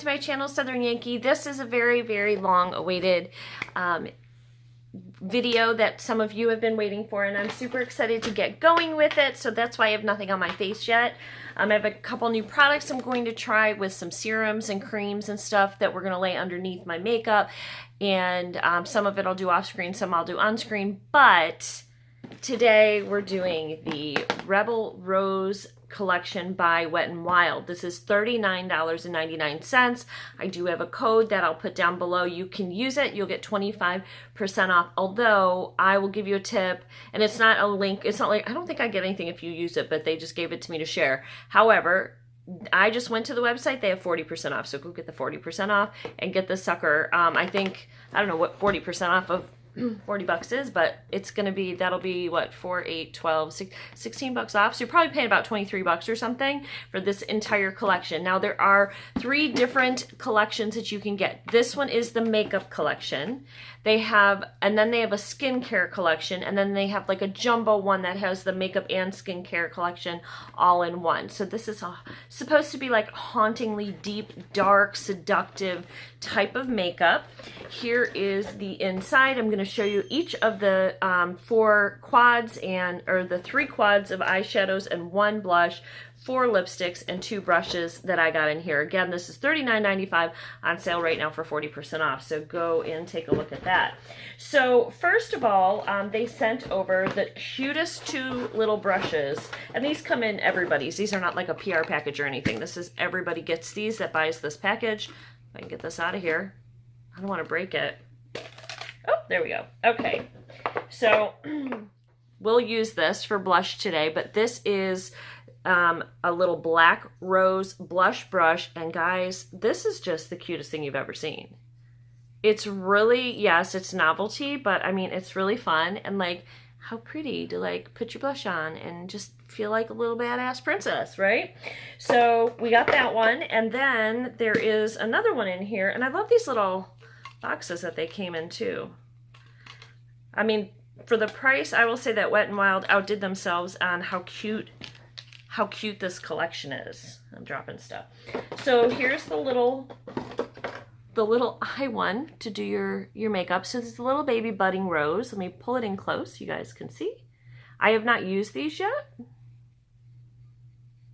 to my channel, Southern Yankee. This is a very, very long awaited video that some of you have been waiting for, and I'm super excited to get going with it, so that's why I have nothing on my face yet. I have a couple new products I'm going to try with some serums and creams and stuff that we're going to lay underneath my makeup, and some of it I'll do off screen, some I'll do on screen, but today we're doing the Rebel Rose collection by Wet n Wild. This is $39.99. I do have a code that I'll put down below. You can use it. You'll get 25% off. Although I will give you a tip, and it's not a link. It's not like, I don't think I get anything if you use it, but they just gave it to me to share. However, I just went to the website. They have 40% off. So go get the 40% off and get this sucker. I think, I don't know what 40% off of 40 bucks is, but it's going to be, that'll be what, 4, 8, 12, 16 bucks off. So you're probably paying about 23 bucks or something for this entire collection. Now there are 3 different collections that you can get. This one is the makeup collection. They have, and then they have a skincare collection, and then they have like a jumbo one that has the makeup and skincare collection all in one. So this is supposed to be like hauntingly deep, dark, seductive type of makeup. Here is the inside. I'm going to show you each of the 4 quads or the 3 quads of eyeshadows and 1 blush, 4 lipsticks, and 2 brushes that I got in here. Again, this is $39.95 on sale right now for 40% off. So go and take a look at that. So first of all, they sent over the cutest 2 little brushes, and these come in everybody's. These are not like a PR package or anything. This is everybody gets these that buys this package. If I can get this out of here. I don't want to break it. Oh, there we go. Okay. So we'll use this for blush today, but this is a little black rose blush brush, and guys, this is just the cutest thing you've ever seen. It's really, yes, it's novelty, but I mean, it's really fun, and like, how pretty to like put your blush on and just feel like a little badass princess, right? So we got that one, and then there is another one in here, and I love these little boxes that they came in too. I mean, for the price, I will say that Wet n Wild outdid themselves on how cute this collection is. I'm dropping stuff. So here's the little eye one to do your makeup. So this is a little baby budding rose. Let me pull it in close so you guys can see. I have not used these yet.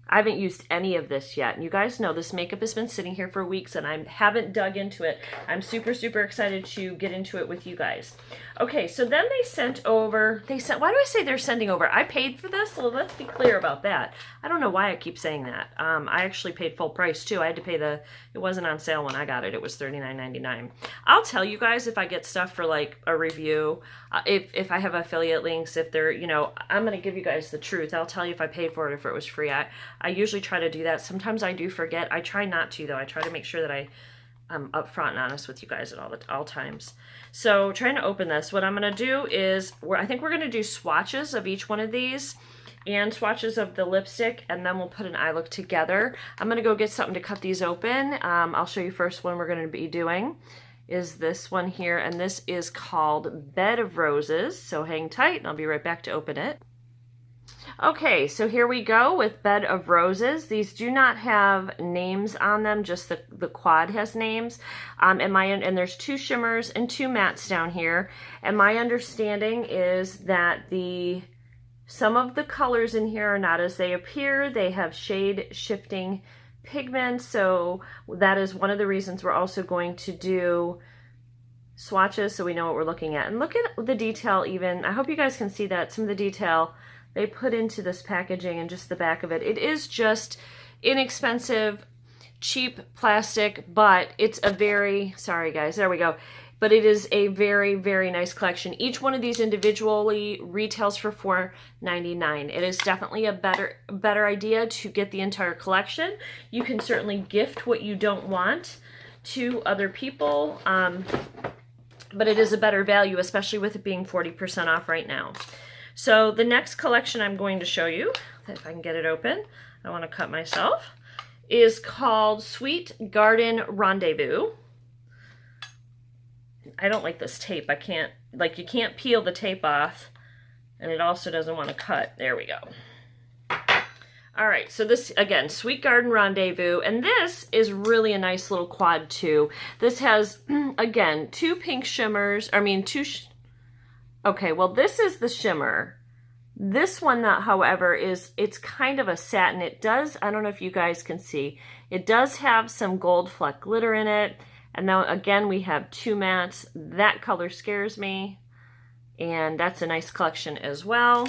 I haven't used any of this yet. And you guys know this makeup has been sitting here for weeks and I haven't dug into it. I'm super, super excited to get into it with you guys. Okay, so then they sent over, why do I say they're sending over? I paid for this, so let's be clear about that. I don't know why I keep saying that. I actually paid full price too. I had to pay it wasn't on sale when I got it. It was $39.99. I'll tell you guys if I get stuff for like a review, if I have affiliate links, if they're, you know, I'm going to give you guys the truth. I'll tell you if I paid for it, if it was free. I usually try to do that. Sometimes I do forget. I try not to though. I try to make sure that I'm upfront and honest with you guys at all times. So trying to open this, what I'm going to do is, I think we're going to do swatches of each one of these and swatches of the lipstick, and then we'll put an eye look together. I'm going to go get something to cut these open. I'll show you first one we're going to be doing is this one here, and this is called Bed of Roses. So hang tight and I'll be right back to open it. Okay, so here we go with Bed of Roses. These do not have names on them, just the quad has names. And there's 2 shimmers and 2 mattes down here. And my understanding is that some of the colors in here are not as they appear. They have shade shifting pigment, so that is one of the reasons we're also going to do swatches so we know what we're looking at. And look at the detail even. I hope you guys can see that, some of the detail they put into this packaging and just the back of it. It is just inexpensive, cheap plastic, but it's a very, sorry guys, there we go. But it is a very, very nice collection. Each one of these individually retails for $4.99. It is definitely a better idea to get the entire collection. You can certainly gift what you don't want to other people, but it is a better value, especially with it being 40% off right now. So the next collection I'm going to show you, if I can get it open, I want to cut myself, is called Sweet Garden Rendezvous. I don't like this tape. I can't, like, you can't peel the tape off, and it also doesn't want to cut. There we go. All right, so this, again, Sweet Garden Rendezvous, and this is really a nice little quad too. This has, again, two pink shimmers, okay, well this is the shimmer. This one, however, it's kind of a satin. It does, I don't know if you guys can see, it does have some gold fleck glitter in it. And now, again, we have two mattes. That color scares me, and that's a nice collection as well.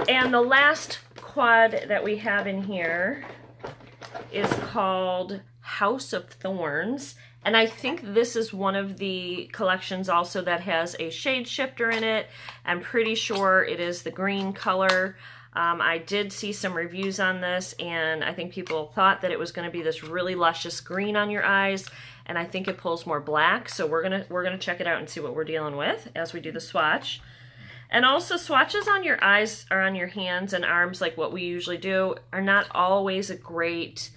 And the last quad that we have in here is called House of Thorns. And I think this is one of the collections also that has a shade shifter in it. I'm pretty sure it is the green color. I did see some reviews on this, and I think people thought that it was going to be this really luscious green on your eyes, and I think it pulls more black. So we're gonna check it out and see what we're dealing with as we do the swatch. And also, swatches on your eyes or on your hands and arms, like what we usually do, are not always a great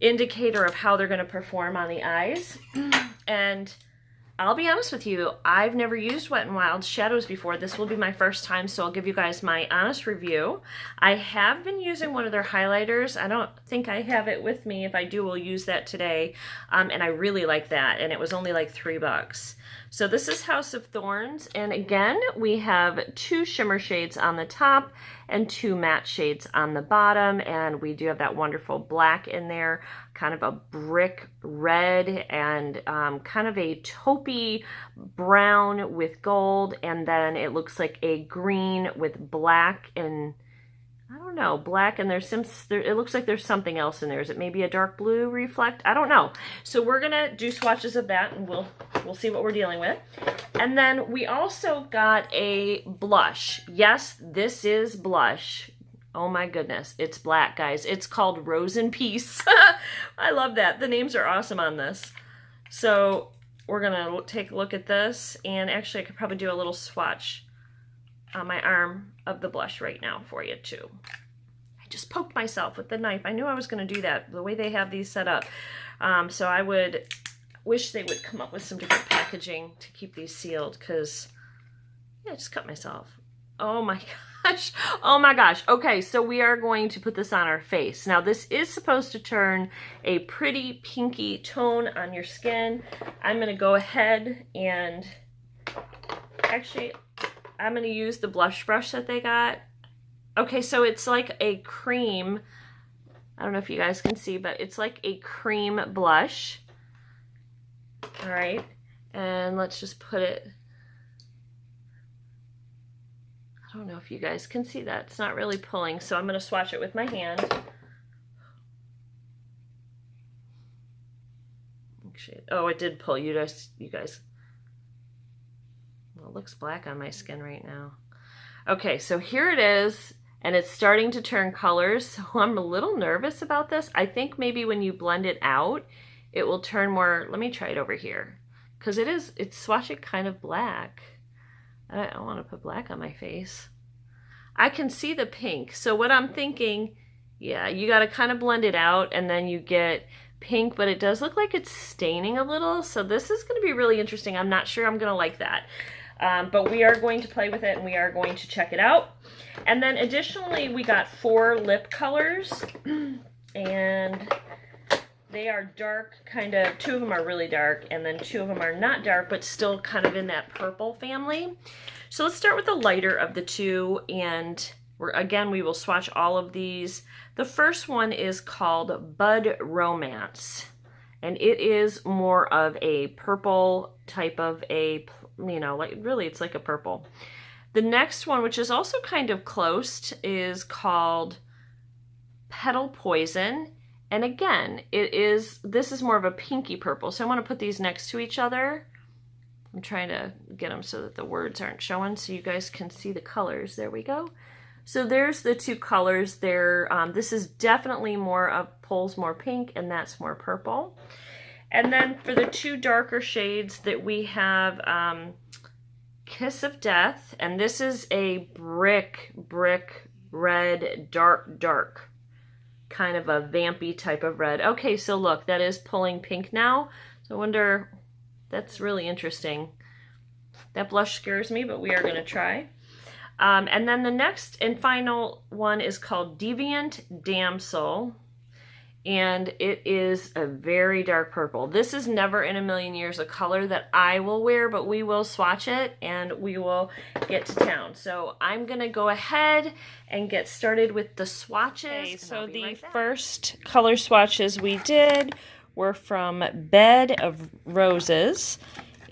indicator of how they're going to perform on the eyes. And I'll be honest with you, I've never used Wet n Wild shadows before. This will be my first time, so I'll give you guys my honest review. I have been using one of their highlighters. I don't think I have it with me. If I do, we'll use that today. And I really like that, and it was only like $3. So this is House of Thorns, and again, we have two shimmer shades on the top and two matte shades on the bottom, and we do have that wonderful black in there, kind of a brick red and kind of a taupey brown with gold, and then it looks like a green with black and I don't know, black, and it looks like there's something else in there. Is it maybe a dark blue reflect? I don't know. So we're gonna do swatches of that, and we'll see what we're dealing with. And then we also got a blush. Yes, this is blush. Oh my goodness, it's black, guys. It's called Rose and Peace. I love that. The names are awesome on this. So we're gonna take a look at this, and actually I could probably do a little swatch on my arm of the blush right now for you too. I just poked myself with the knife. I knew I was going to do that, the way they have these set up. So I would wish they would come up with some different packaging to keep these sealed, because yeah, I just cut myself. Oh my gosh. Oh my gosh. Okay, so we are going to put this on our face. Now this is supposed to turn a pretty pinky tone on your skin. I'm going to go ahead and actually I'm going to use the blush brush that they got. Okay, so it's like a cream. I don't know if you guys can see, but it's like a cream blush. All right, and let's just put it. I don't know if you guys can see that. It's not really pulling, so I'm going to swatch it with my hand. Actually, oh, it did pull. You guys. Well, it looks black on my skin right now. Okay, so here it is, and it's starting to turn colors, so I'm a little nervous about this. I think maybe when you blend it out, it will turn more. Let me try it over here, because it's swatching kind of black. I don't want to put black on my face. I can see the pink, so what I'm thinking, yeah, you got to kind of blend it out, and then you get pink, but it does look like it's staining a little, so this is going to be really interesting. I'm not sure I'm going to like that. But we are going to play with it, and we are going to check it out. And then additionally, we got 4 lip colors, and they are dark, kind of, 2 of them are really dark, and then 2 of them are not dark, but still kind of in that purple family. So let's start with the lighter of the 2, and again, we will swatch all of these. The first one is called Bud Romance, and it is more of a purple type of a, you know, like really it's like a purple. The next one, which is also kind of close, is called Petal Poison, and again, this is more of a pinky purple, so I want to put these next to each other. I'm trying to get them so that the words aren't showing so you guys can see the colors. There we go. So there's the 2 colors there. This is definitely more of, pulls more pink, and that's more purple. And then for the 2 darker shades that we have, Kiss of Death, and this is a brick red, dark, kind of a vampy type of red. Okay, so look, that is pulling pink now. So I wonder, that's really interesting. That blush scares me, but we are going to try. And then the next and final one is called Deviant Damsel, and it is a very dark purple. This is never in a million years a color that I will wear, but we will swatch it and we will get to town. So I'm gonna go ahead and get started with the swatches. Okay, so the first color swatches we did were from Bed of Roses,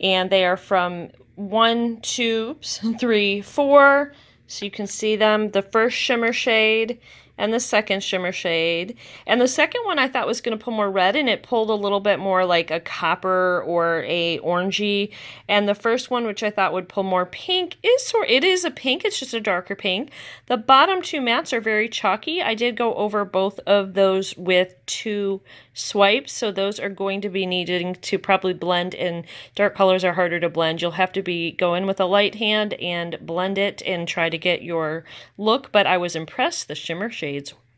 and they are from 1, 2, 3, 4. So you can see them, the first shimmer shade and the second shimmer shade. And the second one I thought was going to pull more red, and it pulled a little bit more like a copper or a orangey. And the first one, which I thought would pull more pink, it is a pink, it's just a darker pink. The bottom two mattes are very chalky. I did go over both of those with 2 swipes, so those are going to be needing to probably blend, and dark colors are harder to blend. You'll have to go in with a light hand and blend it and try to get your look, but I was impressed. The shimmer shades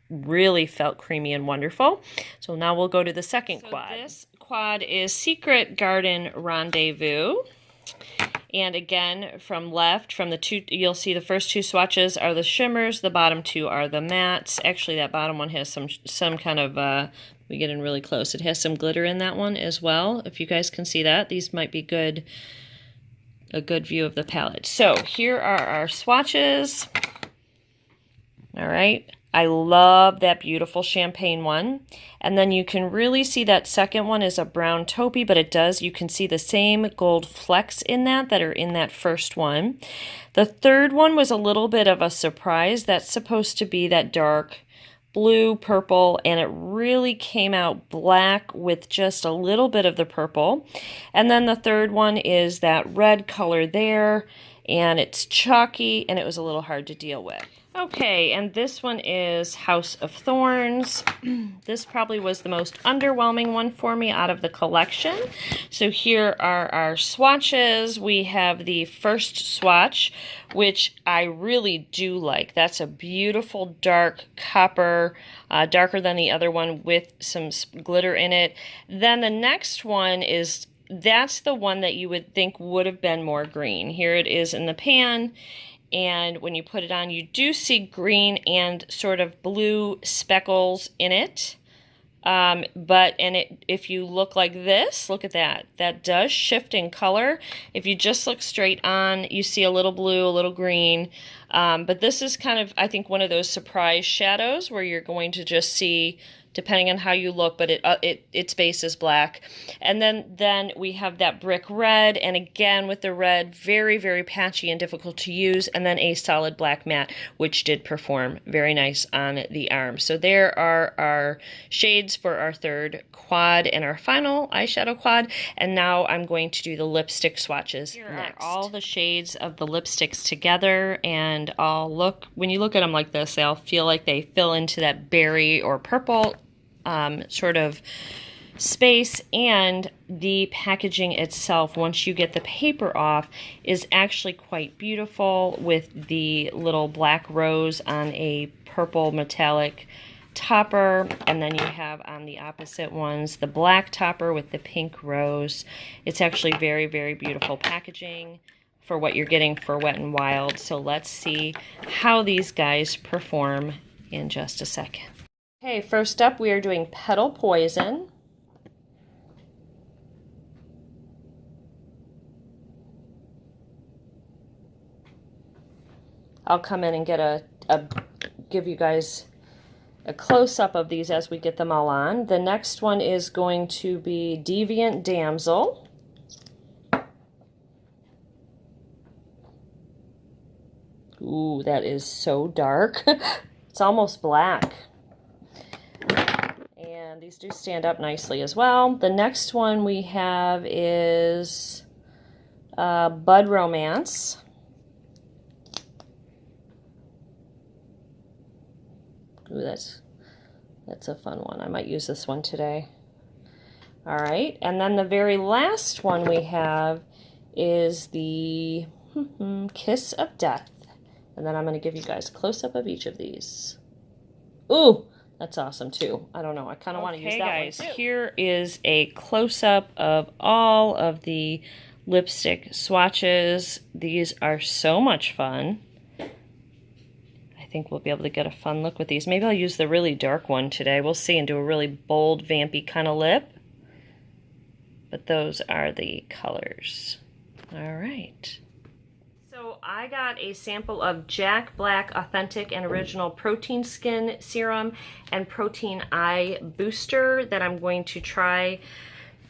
really felt creamy and wonderful. So now we'll go to the second quad. This quad is Secret Garden Rendezvous. And again, from the two, you'll see the first 2 swatches are the shimmers, the bottom 2 are the mattes. Actually, that bottom one has some kind of, we get in really close. It has some glitter in that one as well, if you guys can see that. These might be a good view of the palette. So here are our swatches. All right. I love that beautiful champagne one. And then you can really see that second one is a brown taupey, but you can see the same gold flecks in that are in that first one. The third one was a little bit of a surprise. That's supposed to be that dark blue, purple, and it really came out black with just a little bit of the purple. And then the third one is that red color there, and it's chalky, and it was a little hard to deal with. Okay, and this one is House of Thorns. This probably was the most underwhelming one for me out of the collection. So here are our swatches. We have the first swatch, which I really do like. That's a beautiful dark copper, darker than the other one with some glitter in it. Then the next one that's the one that you would think would have been more green. Here it is in the pan. And when you put it on, you do see green and sort of blue speckles in it. If you look like this, look at that. That does shift in color. If you just look straight on, you see a little blue, a little green. But this is kind of, I think, one of those surprise shadows where you're going to just see, depending on how you look, but its base is black. And then we have that brick red, and again with the red, very, very patchy and difficult to use, and then a solid black matte, which did perform very nice on the arm. So there are our shades for our third quad and our final eyeshadow quad, and now I'm going to do the lipstick swatches next. Here are all the shades of the lipsticks together, and when you look at them like this, they'll feel like they fill into that berry or purple sort of space, and the packaging itself, once you get the paper off, is actually quite beautiful with the little black rose on a purple metallic topper, and then you have on the opposite ones the black topper with the pink rose. It's actually very, very beautiful packaging for what you're getting for Wet n Wild. So let's see how these guys perform in just a second. Okay, first up we are doing Petal Poison. I'll come in and get give you guys a close-up of these as we get them all on. The next one is going to be Deviant Damsel. Ooh, that is so dark. It's almost black. And these do stand up nicely as well. The next one we have is Bud Romance. Ooh, that's a fun one. I might use this one today. All right, and then the very last one we have is the Kiss of Death. And then I'm going to give you guys a close-up of each of these. Ooh, that's awesome too. I don't know. I kind of want to use that guys, one too. Here is a close-up of all of the lipstick swatches. These are so much fun. think we'll be able to get a fun look with these. Maybe I'll use the really dark one today. We'll see, and do a really bold, vampy kind of lip. But those are the colors. All right. So I got a sample of Jack Black Authentic and Original Protein Skin Serum and Protein Eye Booster that I'm going to try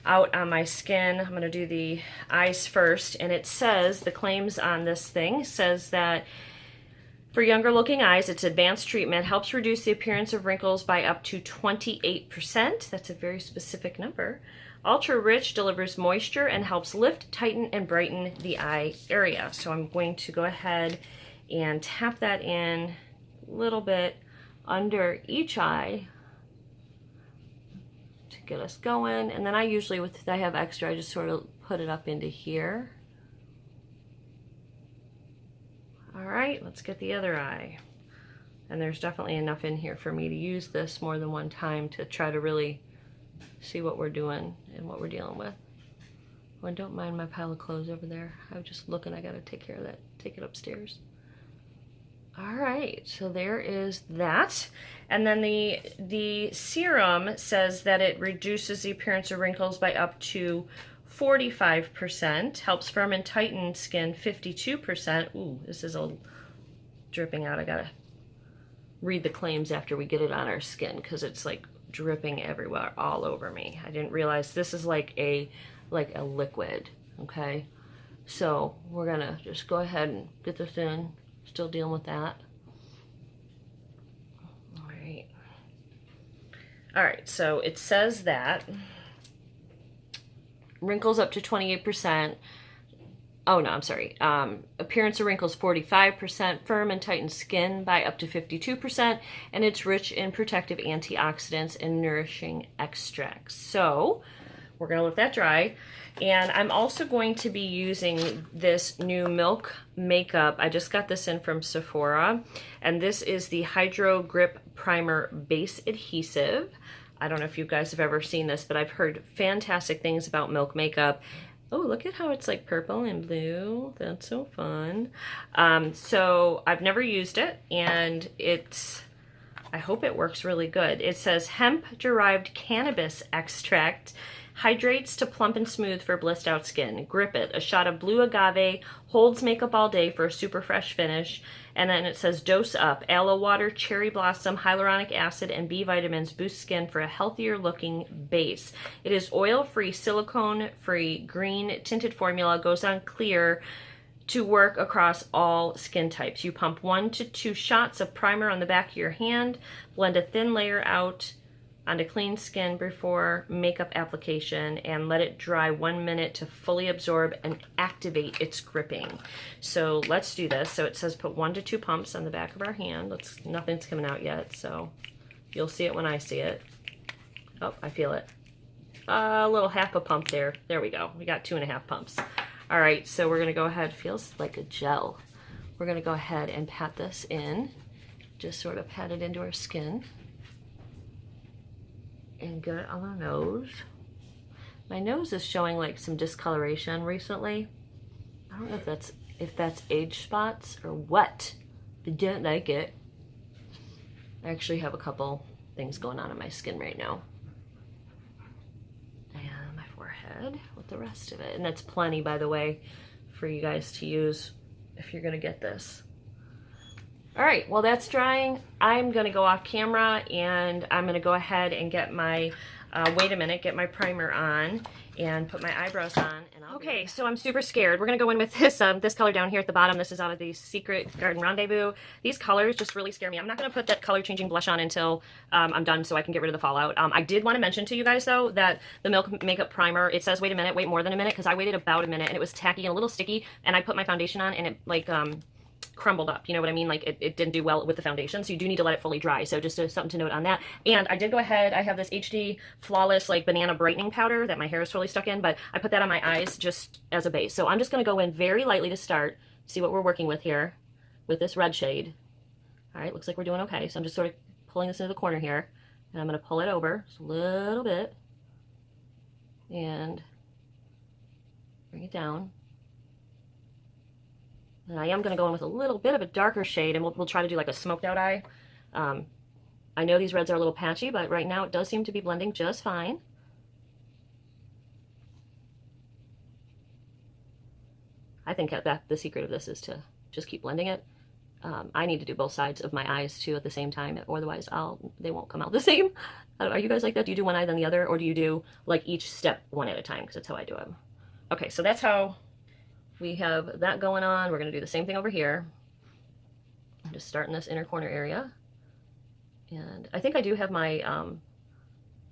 out on my skin. I'm going to do the eyes first, and it says, the claims on this thing says that for younger looking eyes, its advanced treatment helps reduce the appearance of wrinkles by up to 28%. That's a very specific number. Ultra Rich delivers moisture and helps lift, tighten, and brighten the eye area. So I'm going to go ahead and tap that in a little bit under each eye to get us going. And then I usually, if I have extra, I just sort of put it up into here. All right, let's get the other eye. And there's definitely enough in here for me to use this more than one time to try to really see what we're doing and what we're dealing with. Oh, and don't mind my pile of clothes over there. I'm just looking, I gotta take care of that, take it upstairs. All right, so there is that. And then the serum says that it reduces the appearance of wrinkles by up to 45%, helps firm and tighten skin 52%. Ooh, this is all dripping out. I gotta read the claims after we get it on our skin because it's like dripping everywhere, all over me. I didn't realize this is like a liquid, okay? So we're gonna just go ahead and get this in. Still dealing with that. All right. All right, so it says that wrinkles up to 28%. Oh no, I'm sorry. Appearance of wrinkles 45%, firm and tightened skin by up to 52%, and it's rich in protective antioxidants and nourishing extracts. So we're gonna let that dry. And I'm also going to be using this new Milk makeup. I just got this in from Sephora, and this is the Hydro Grip Primer Base Adhesive. I don't know if you guys have ever seen this, but I've heard fantastic things about Milk makeup. Oh, look at how it's like purple and blue. That's so fun. So I've never used it, and I hope it works really good. It says hemp-derived cannabis extract hydrates to plump and smooth for blissed out skin. Grip it. A shot of blue agave holds makeup all day for a super fresh finish. And then it says dose up. Aloe water, cherry blossom, hyaluronic acid, and B vitamins boost skin for a healthier looking base. It is oil-free, silicone-free, green tinted formula. Goes on clear to work across all skin types. You pump 1 to 2 shots of primer on the back of your hand. Blend a thin layer out onto clean skin before makeup application and let it dry 1 minute to fully absorb and activate its gripping. So let's do this. So it says put 1 to 2 pumps on the back of our hand. Nothing's coming out yet, so you'll see it when I see it. Oh, I feel it. A little half a pump there. There we go. We got 2.5 pumps. All right, so we're gonna go ahead, feels like a gel. We're gonna go ahead and pat this in. Just sort of pat it into our skin. And get it on our nose. My nose is showing like some discoloration recently. I don't know if that's age spots or what. I don't like it. I actually have a couple things going on in my skin right now. And my forehead with the rest of it. And that's plenty, by the way, for you guys to use if you're gonna get this. All right, well that's drying. I'm gonna go off camera and I'm gonna go ahead and get my, get my primer on and put my eyebrows on. And okay, so I'm super scared. We're gonna go in with this this color down here at the bottom. This is out of the Secret Garden Rendezvous. These colors just really scare me. I'm not gonna put that color changing blush on until I'm done so I can get rid of the fallout. I did wanna mention to you guys though that the Milk Makeup Primer, it says wait a minute, wait more than a minute, because I waited about a minute and it was tacky and a little sticky, and I put my foundation on and it like, crumbled up, you know what I mean? Like it didn't do well with the foundation, so you do need to let it fully dry. So just something to note on that. And I did go ahead, I have this HD Flawless like banana brightening powder that my hair is totally stuck in, but I put that on my eyes just as a base. So I'm just gonna go in very lightly to start, see what we're working with here with this red shade. All right, looks like we're doing okay. So I'm just sort of pulling this into the corner here, and I'm gonna pull it over just a little bit and bring it down. And I am going to go in with a little bit of a darker shade, and we'll try to do like a smoked out eye. I know these reds are a little patchy, but right now it does seem to be blending just fine. I think that the secret of this is to just keep blending it. I need to do both sides of my eyes too at the same time, or otherwise they won't come out the same. Are you guys like that? Do you do one eye then the other, or do you do like each step one at a time? Because that's how I do it. Okay, so that's how we have that going on. We're going to do the same thing over here. I'm just starting this inner corner area. And I think I do have my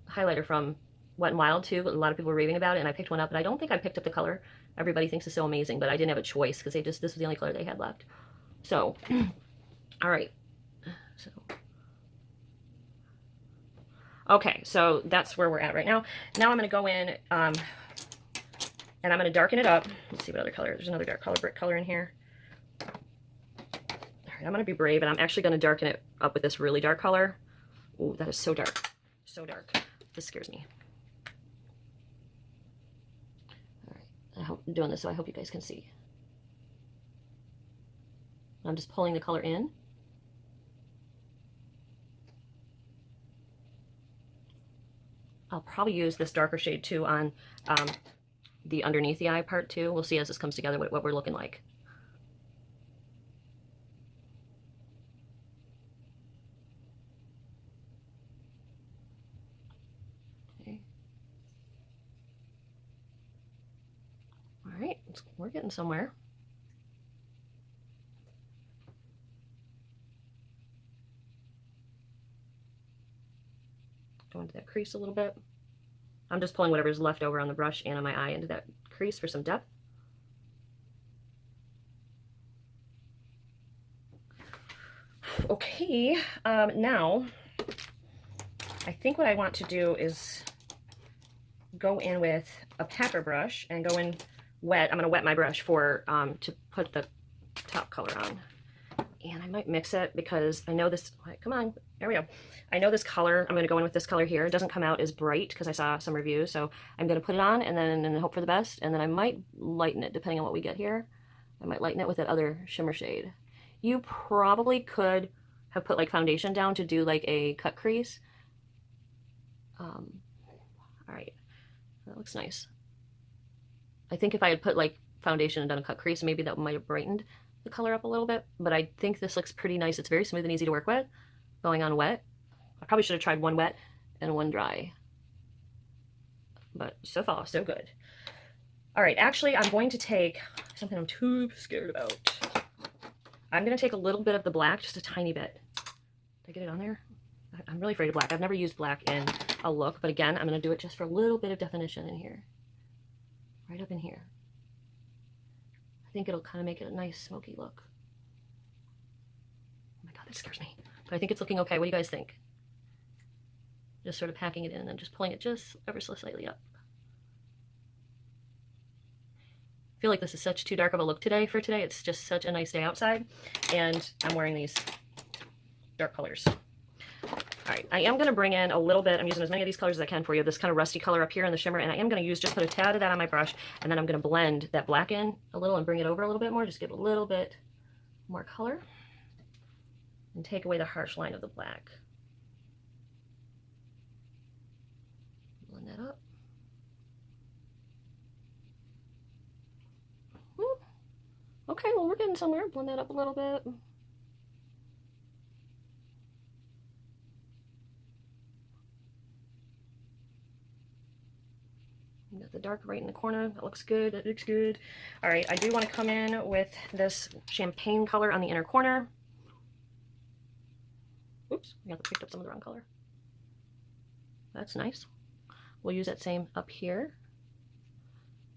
highlighter from Wet n Wild too. A lot of people were raving about it, and I picked one up, and I don't think I picked up the color everybody thinks is so amazing, but I didn't have a choice because this was the only color they had left. So, all right. So, okay, so that's where we're at right now. Now I'm going to go in and I'm going to darken it up. Let's see what other color. There's another dark color, brick color in here. I'm going to be brave, and I'm actually going to darken it up with this really dark color. Ooh, that is so dark. So dark. This scares me. All right. I'm doing this so I hope you guys can see. I'm just pulling the color in. I'll probably use this darker shade too on the underneath the eye part too. We'll see as this comes together what we're looking like. Alright, we're getting somewhere. Go into that crease a little bit. I'm just pulling whatever's left over on the brush and on my eye into that crease for some depth. Okay, now I think what I want to do is go in with a packer brush and go in wet. I'm going to wet my brush for to put the top color on. And I might mix it because I know this, come on, there we go. I know this color, I'm going to go in with this color here. It doesn't come out as bright because I saw some reviews, so I'm going to put it on and then hope for the best, and then I might lighten it depending on what we get here. I might lighten it with that other shimmer shade. You probably could have put like foundation down to do like a cut crease. All right, that looks nice. I think if I had put like foundation and done a cut crease, maybe that might have brightened the color up a little bit, but I think this looks pretty nice. It's very smooth and easy to work with. Going on wet. I probably should have tried one wet and one dry, but so far so good. All right, actually I'm going to take something I'm too scared about. I'm going to take a little bit of the black, just a tiny bit. Did I get it on there? I'm really afraid of black. I've never used black in a look, but again, I'm going to do it just for a little bit of definition in here. Right up in here. I think it'll kind of make it a nice smoky look. Oh my god, that scares me. But I think it's looking okay. What do you guys think? Just sort of packing it in and just pulling it just ever so slightly up. I feel like this is such too dark of a look today for today. It's just such a nice day outside, and I'm wearing these dark colors. All right, I am going to bring in a little bit, I'm using as many of these colors as I can for you, this kind of rusty color up here in the shimmer, and I am going to use, just put a tad of that on my brush, and then I'm going to blend that black in a little and bring it over a little bit more, just give it a little bit more color, and take away the harsh line of the black. Blend that up. Okay, well we're getting somewhere. Blend that up a little bit. Got the dark right in the corner. That looks good. That looks good. All right, I do want to come in with this champagne color on the inner corner. Oops, I picked up some of the wrong color. That's nice. We'll use that same up here.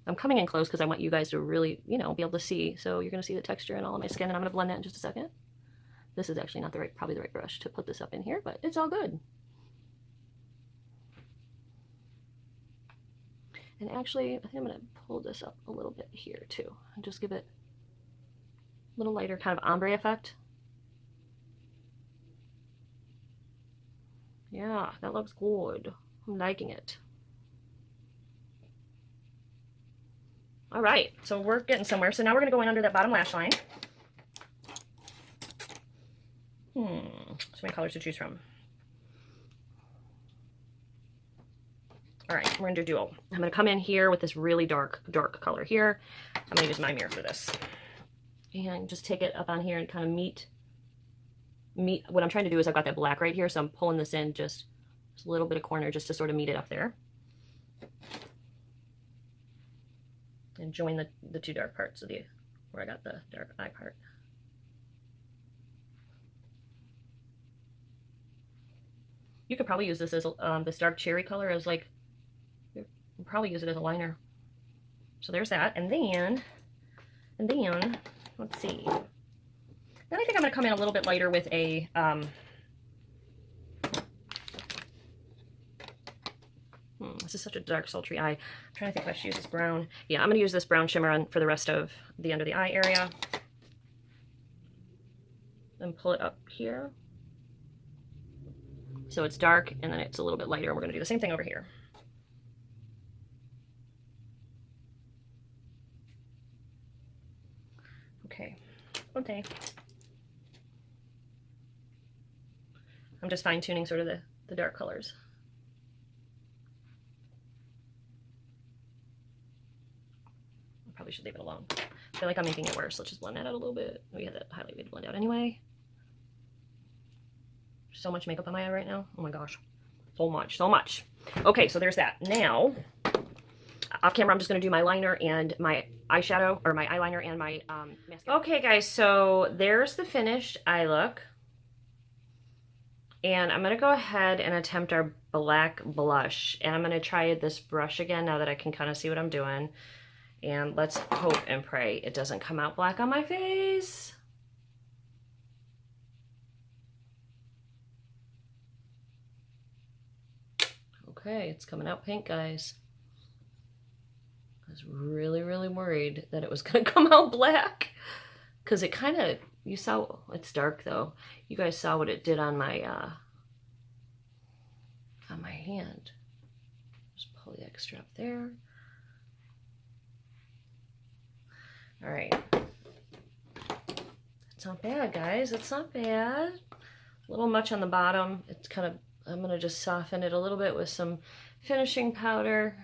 I'm coming in close because I want you guys to really, you know, be able to see. So you're going to see the texture in all of my skin, and I'm going to blend that in just a second. This is actually not the right, probably the right brush to put this up in here, but it's all good. And actually, I think I'm going to pull this up a little bit here too, and just give it a little lighter kind of ombre effect. Yeah, that looks good. I'm liking it. All right, so we're getting somewhere. So now we're going to go in under that bottom lash line. So many colors to choose from. All right, we're gonna do dual. I'm gonna come in here with this really dark color here. I'm gonna use my mirror for this. And just take it up on here and kind of meet. What I'm trying to do is I've got that black right here, so I'm pulling this in just a little bit of corner just to sort of meet it up there. And join the two dark parts of where I got the dark eye part. You could probably use this as this dark cherry color as like, you'll probably use it as a liner. So there's that. And then, let's see. Then I think I'm going to come in a little bit lighter with a, this is such a dark, sultry eye. I'm trying to think if I should use this brown. Yeah, I'm going to use this brown shimmer for the rest of the under the eye area. And pull it up here. So it's dark, and then it's a little bit lighter, and we're going to do the same thing over here. Okay. Okay. I'm just fine-tuning sort of the dark colors. I probably should leave it alone. I feel like I'm making it worse. Let's just blend that out a little bit. We had that highlight we'd blend out anyway. So much makeup on my eye right now. Oh my gosh. So much. Okay, so there's that. Now, off camera, I'm just going to do my liner and my eyeshadow, or my eyeliner and my mascara. Okay, guys, so there's the finished eye look. And I'm going to go ahead and attempt our black blush. And I'm going to try this brush again now that I can kind of see what I'm doing. And let's hope and pray it doesn't come out black on my face. Okay, it's coming out pink, guys. I was really, really worried that it was going to come out black. Because it kind of, you saw, it's dark though. You guys saw what it did on my hand. Just pull the extra up there. All right. It's not bad, guys. It's not bad. A little much on the bottom. It's kind of, I'm going to just soften it a little bit with some finishing powder.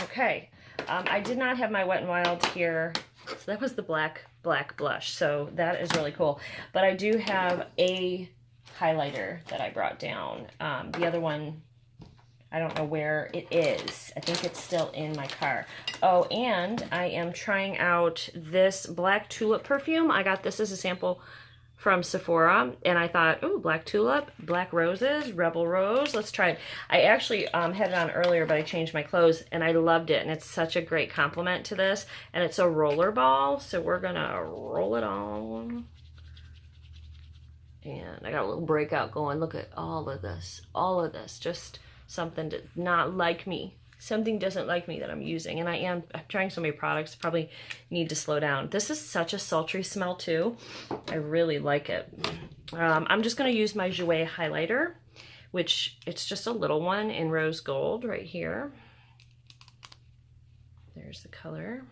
Okay, I did not have my Wet n Wild here, so that was the black blush, so that is really cool. But I do have a highlighter that I brought down. The other one, I don't know where it is. I think it's still in my car. Oh, and I am trying out this Black Tulip perfume. I got this as a sample from Sephora, and I thought, ooh, Black Tulip, Black Roses, Rebel Rose, let's try it. I actually had it on earlier, but I changed my clothes, and I loved it, and it's such a great compliment to this, and it's a roller ball, so we're gonna roll it on. And I got a little breakout going. Look at all of this, just something to not like me. Something doesn't like me that I'm using, and I'm trying so many products, probably need to slow down. This is such a sultry smell too. I really like it. I'm just going to use my Jouer highlighter, which it's just a little one in rose gold right here. There's the color.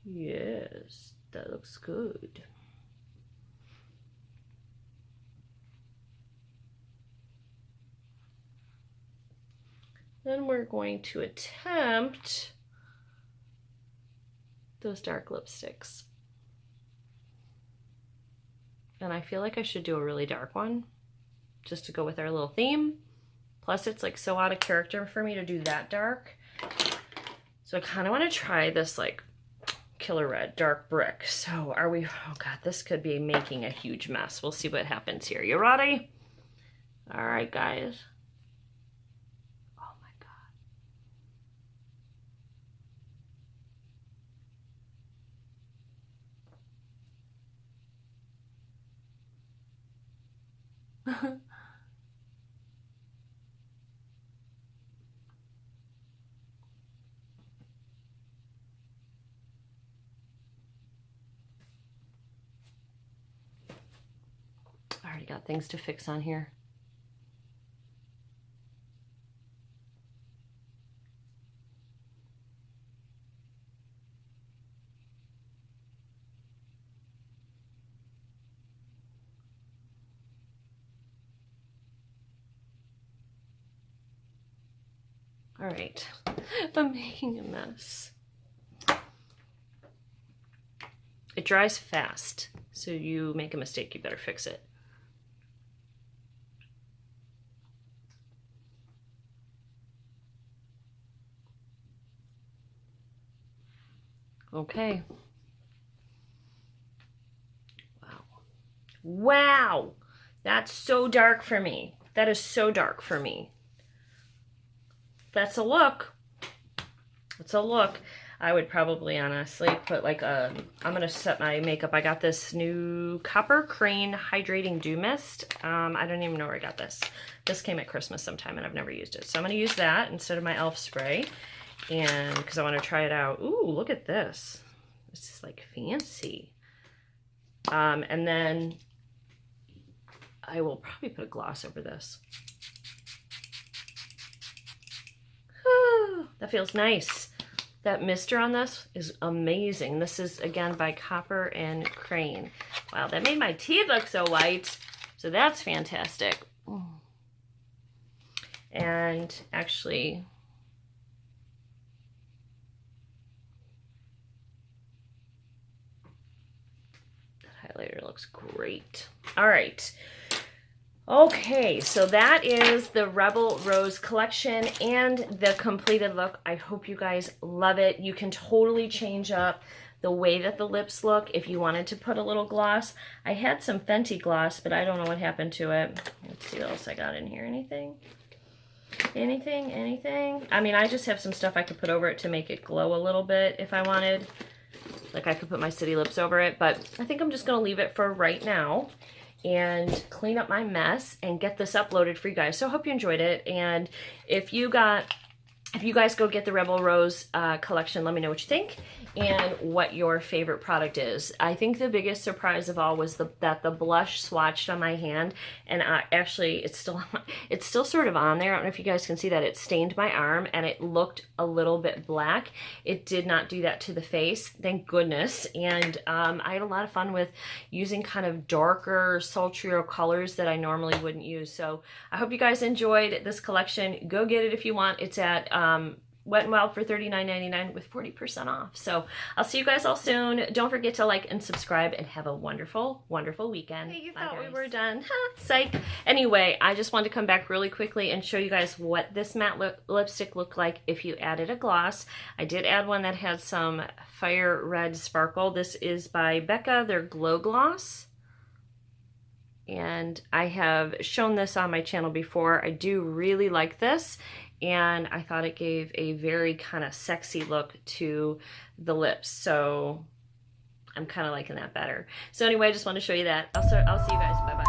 Yes. That looks good. Then we're going to attempt those dark lipsticks. And I feel like I should do a really dark one just to go with our little theme. Plus it's like so out of character for me to do that dark. So I kind of want to try this like Killer Red Dark Brick. So are we, oh god, this could be making a huge mess. We'll see what happens here. You ready? All right, guys. Oh my god. All already got things to fix on here. All right, I'm making a mess. It dries fast, so you make a mistake, you better fix it. Okay. Wow. Wow! That's so dark for me. That is so dark for me. That's a look. It's a look. I would probably honestly put like a, I'm going to set my makeup. I got this new Copper Crane Hydrating Dew Mist. I don't even know where I got this. This came at Christmas sometime and I've never used it. So I'm going to use that instead of my e.l.f. spray. And because I want to try it out. Ooh, look at this. This is like fancy. And then I will probably put a gloss over this. That feels nice. That mister on this is amazing. This is, again, by Copper and Crane. Wow, that made my teeth look so white. So that's fantastic. And actually, that highlighter looks great. All right. Okay, so that is the Rebel Rose collection and the completed look. I hope you guys love it. You can totally change up the way that the lips look if you wanted to put a little gloss. I had some Fenty gloss, but I don't know what happened to it. Let's see what else I got in here. Anything? Anything? I mean, I just have some stuff I could put over it to make it glow a little bit if I wanted. Like I could put my City Lips over it, but I think I'm just going to leave it for right now and clean up my mess and get this uploaded for you guys. So I hope you enjoyed it. And if you guys go get the Rebel Rose collection, let me know what you think and what your favorite product is. I think the biggest surprise of all was that the blush swatched on my hand, and actually it's still sort of on there. I don't know if you guys can see that. It stained my arm and it looked a little bit black. It did not do that to the face, thank goodness. And I had a lot of fun with using kind of darker, sultrier colors that I normally wouldn't use. So I hope you guys enjoyed this collection. Go get it if you want. It's at Wet n Wild for $39.99 with 40% off. So I'll see you guys all soon. Don't forget to like and subscribe and have a wonderful, wonderful weekend. Hey, you thought we were done. Psych. Anyway, I just wanted to come back really quickly and show you guys what this matte lipstick looked like if you added a gloss. I did add one that had some fire red sparkle. This is by Becca, their Glow Gloss. And I have shown this on my channel before. I do really like this. And I thought it gave a very kind of sexy look to the lips. So I'm kind of liking that better. So anyway, I just want to show you that. I'll see you guys. Bye-bye.